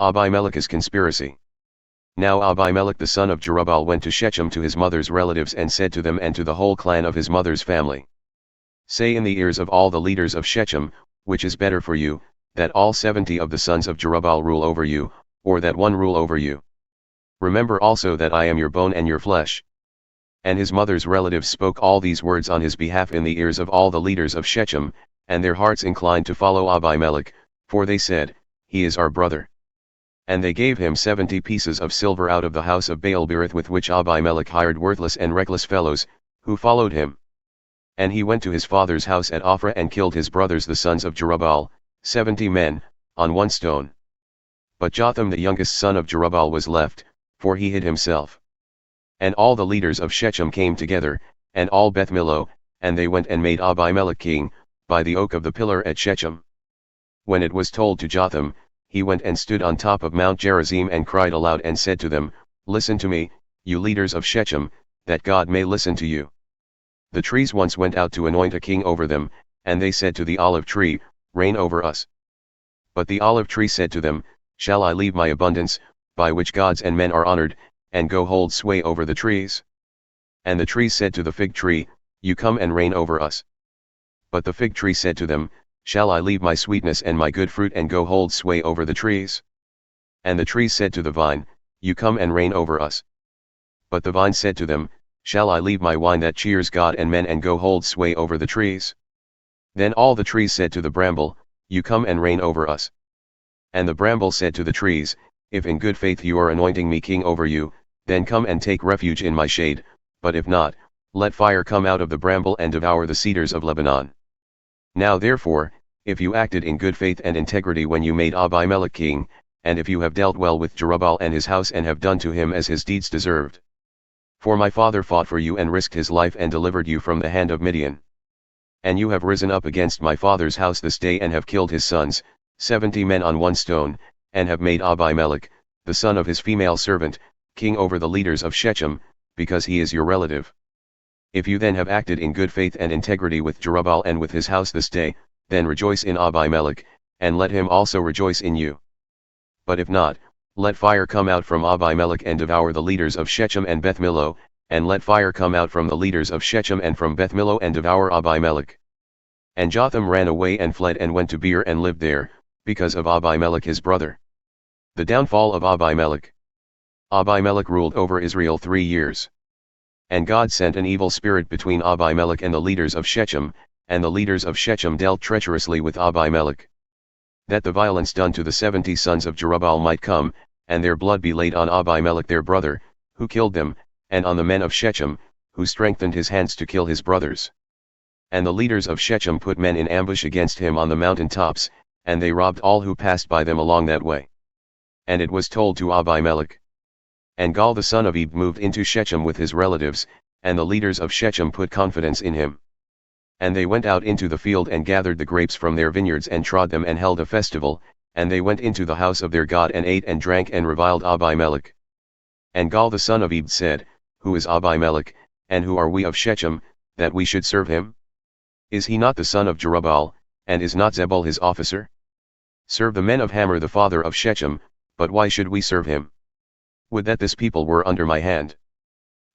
Abimelech's conspiracy. Now Abimelech the son of Jerubbaal went to Shechem to his mother's relatives and said to them and to the whole clan of his mother's family, "Say in the ears of all the leaders of Shechem, which is better for you, that all 70 of the sons of Jerubbaal rule over you, or that one rule over you. Remember also that I am your bone and your flesh." And his mother's relatives spoke all these words on his behalf in the ears of all the leaders of Shechem, and their hearts inclined to follow Abimelech, for they said, "He is our brother." And they gave him 70 pieces of silver out of the house of Baal-berith with which Abimelech hired worthless and reckless fellows, who followed him. And he went to his father's house at Ophrah and killed his brothers the sons of Jerubbaal, 70 men, on one stone. But Jotham the youngest son of Jerubbaal was left, for he hid himself. And all the leaders of Shechem came together, and all Beth Millo, and they went and made Abimelech king, by the oak of the pillar at Shechem. When it was told to Jotham, he went and stood on top of Mount Gerizim and cried aloud and said to them, "Listen to me, you leaders of Shechem, that God may listen to you. The trees once went out to anoint a king over them, and they said to the olive tree, 'Reign over us.' But the olive tree said to them, 'Shall I leave my abundance, by which gods and men are honored, and go hold sway over the trees?' And the trees said to the fig tree, 'You come and reign over us.' But the fig tree said to them, 'Shall I leave my sweetness and my good fruit and go hold sway over the trees?' And the trees said to the vine, 'You come and reign over us.' But the vine said to them, 'Shall I leave my wine that cheers God and men and go hold sway over the trees?' Then all the trees said to the bramble, 'You come and reign over us.' And the bramble said to the trees, 'If in good faith you are anointing me king over you, then come and take refuge in my shade, but if not, let fire come out of the bramble and devour the cedars of Lebanon.' Now therefore, if you acted in good faith and integrity when you made Abimelech king, and if you have dealt well with Jerubbaal and his house and have done to him as his deeds deserved. For my father fought for you and risked his life and delivered you from the hand of Midian. And you have risen up against my father's house this day and have killed his sons, 70 men on one stone, and have made Abimelech, the son of his female servant, king over the leaders of Shechem, because he is your relative. If you then have acted in good faith and integrity with Jerubbaal and with his house this day, then rejoice in Abimelech, and let him also rejoice in you. But if not, let fire come out from Abimelech and devour the leaders of Shechem and Beth Millo, and let fire come out from the leaders of Shechem and from Beth Millo and devour Abimelech." And Jotham ran away and fled and went to Beer and lived there, because of Abimelech his brother. The downfall of Abimelech. Abimelech ruled over Israel 3 years. And God sent an evil spirit between Abimelech and the leaders of Shechem, and the leaders of Shechem dealt treacherously with Abimelech. That the violence done to the 70 sons of Jerubbaal might come, and their blood be laid on Abimelech their brother, who killed them, and on the men of Shechem, who strengthened his hands to kill his brothers. And the leaders of Shechem put men in ambush against him on the mountain tops, and they robbed all who passed by them along that way. And it was told to Abimelech. And Gaal the son of Ebed moved into Shechem with his relatives, and the leaders of Shechem put confidence in him. And they went out into the field and gathered the grapes from their vineyards and trod them and held a festival, and they went into the house of their God and ate and drank and reviled Abimelech. And Gaal the son of Ebed said, "Who is Abimelech, and who are we of Shechem, that we should serve him? Is he not the son of Jerubbaal, and is not Zebul his officer? Serve the men of Hamor the father of Shechem, but why should we serve him? Would that this people were under my hand.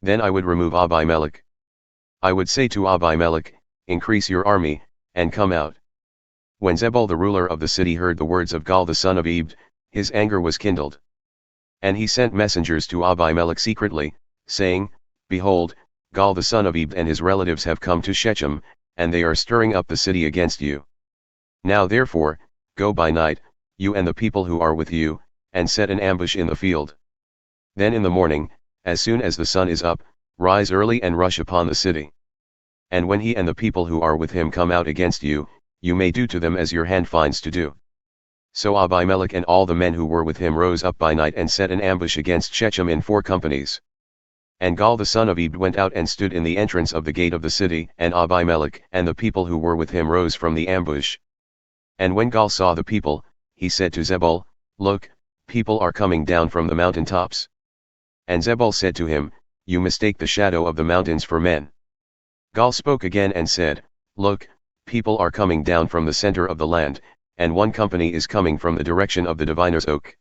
Then I would remove Abimelech. I would say to Abimelech, Increase your army, and come out." When Zebul the ruler of the city heard the words of Gaal the son of Ebed, his anger was kindled. And he sent messengers to Abimelech secretly, saying, "Behold, Gaal the son of Ebed and his relatives have come to Shechem, and they are stirring up the city against you. Now therefore, go by night, you and the people who are with you, and set an ambush in the field. Then in the morning, as soon as the sun is up, rise early and rush upon the city. And when he and the people who are with him come out against you, you may do to them as your hand finds to do." So Abimelech and all the men who were with him rose up by night and set an ambush against Shechem in 4 companies. And Gaal the son of Ebed went out and stood in the entrance of the gate of the city, and Abimelech and the people who were with him rose from the ambush. And when Gaal saw the people, he said to Zebul, "Look, people are coming down from the mountain tops." And Zebul said to him, "You mistake the shadow of the mountains for men." Gaal spoke again and said, "Look, people are coming down from the center of the land, and one company is coming from the direction of the diviner's oak."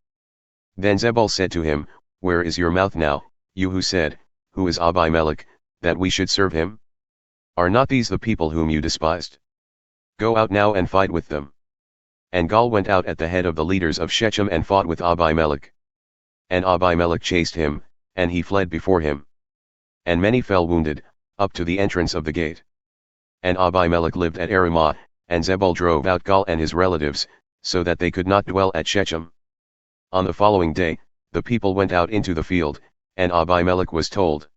Then Zebul said to him, Where is your mouth now, you who said, Who is Abimelech, that we should serve him? Are not these the people whom you despised? Go out now and fight with them. And Gaal went out at the head of the leaders of Shechem and fought with Abimelech. And Abimelech chased him, and he fled before him. And many fell wounded, up to the entrance of the gate. And Abimelech lived at Aramah, and Zebul drove out Gaal and his relatives, so that they could not dwell at Shechem. On the following day, the people went out into the field, and Abimelech was told.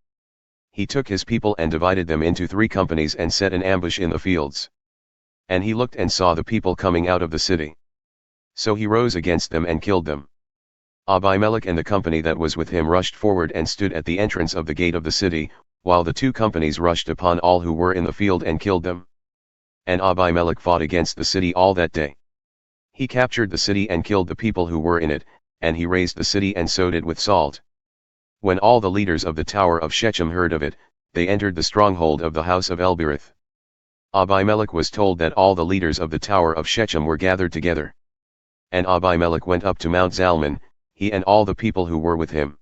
He took his people and divided them into 3 companies and set an ambush in the fields. And he looked and saw the people coming out of the city. So he rose against them and killed them. Abimelech and the company that was with him rushed forward and stood at the entrance of the gate of the city, while the 2 companies rushed upon all who were in the field and killed them. And Abimelech fought against the city all that day. He captured the city and killed the people who were in it, and he razed the city and sowed it with salt. When all the leaders of the tower of Shechem heard of it, they entered the stronghold of the house of Baal-berith. Abimelech was told that all the leaders of the tower of Shechem were gathered together. And Abimelech went up to Mount Zalmon, he and all the people who were with him.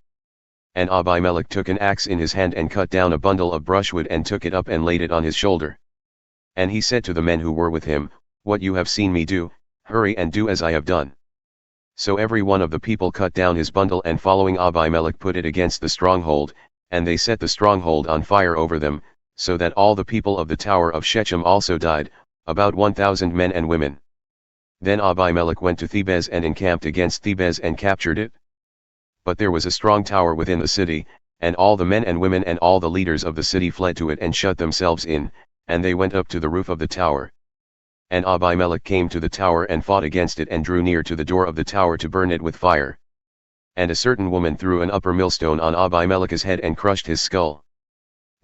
And Abimelech took an axe in his hand and cut down a bundle of brushwood and took it up and laid it on his shoulder. And he said to the men who were with him, What you have seen me do, hurry and do as I have done. So every one of the people cut down his bundle and following Abimelech put it against the stronghold, and they set the stronghold on fire over them, so that all the people of the tower of Shechem also died, about 1,000 men and women. Then Abimelech went to Thebez and encamped against Thebez and captured it. But there was a strong tower within the city, and all the men and women and all the leaders of the city fled to it and shut themselves in, and they went up to the roof of the tower. And Abimelech came to the tower and fought against it and drew near to the door of the tower to burn it with fire. And a certain woman threw an upper millstone on Abimelech's head and crushed his skull.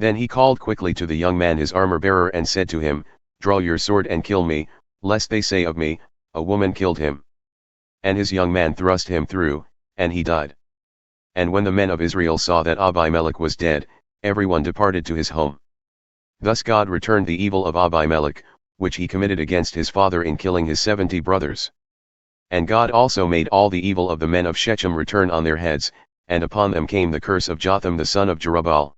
Then he called quickly to the young man his armor-bearer and said to him, Draw your sword and kill me, lest they say of me, A woman killed him. And his young man thrust him through, and he died. And when the men of Israel saw that Abimelech was dead, everyone departed to his home. Thus God returned the evil of Abimelech, which he committed against his father in killing his 70 brothers. And God also made all the evil of the men of Shechem return on their heads, and upon them came the curse of Jotham the son of Jerubbaal.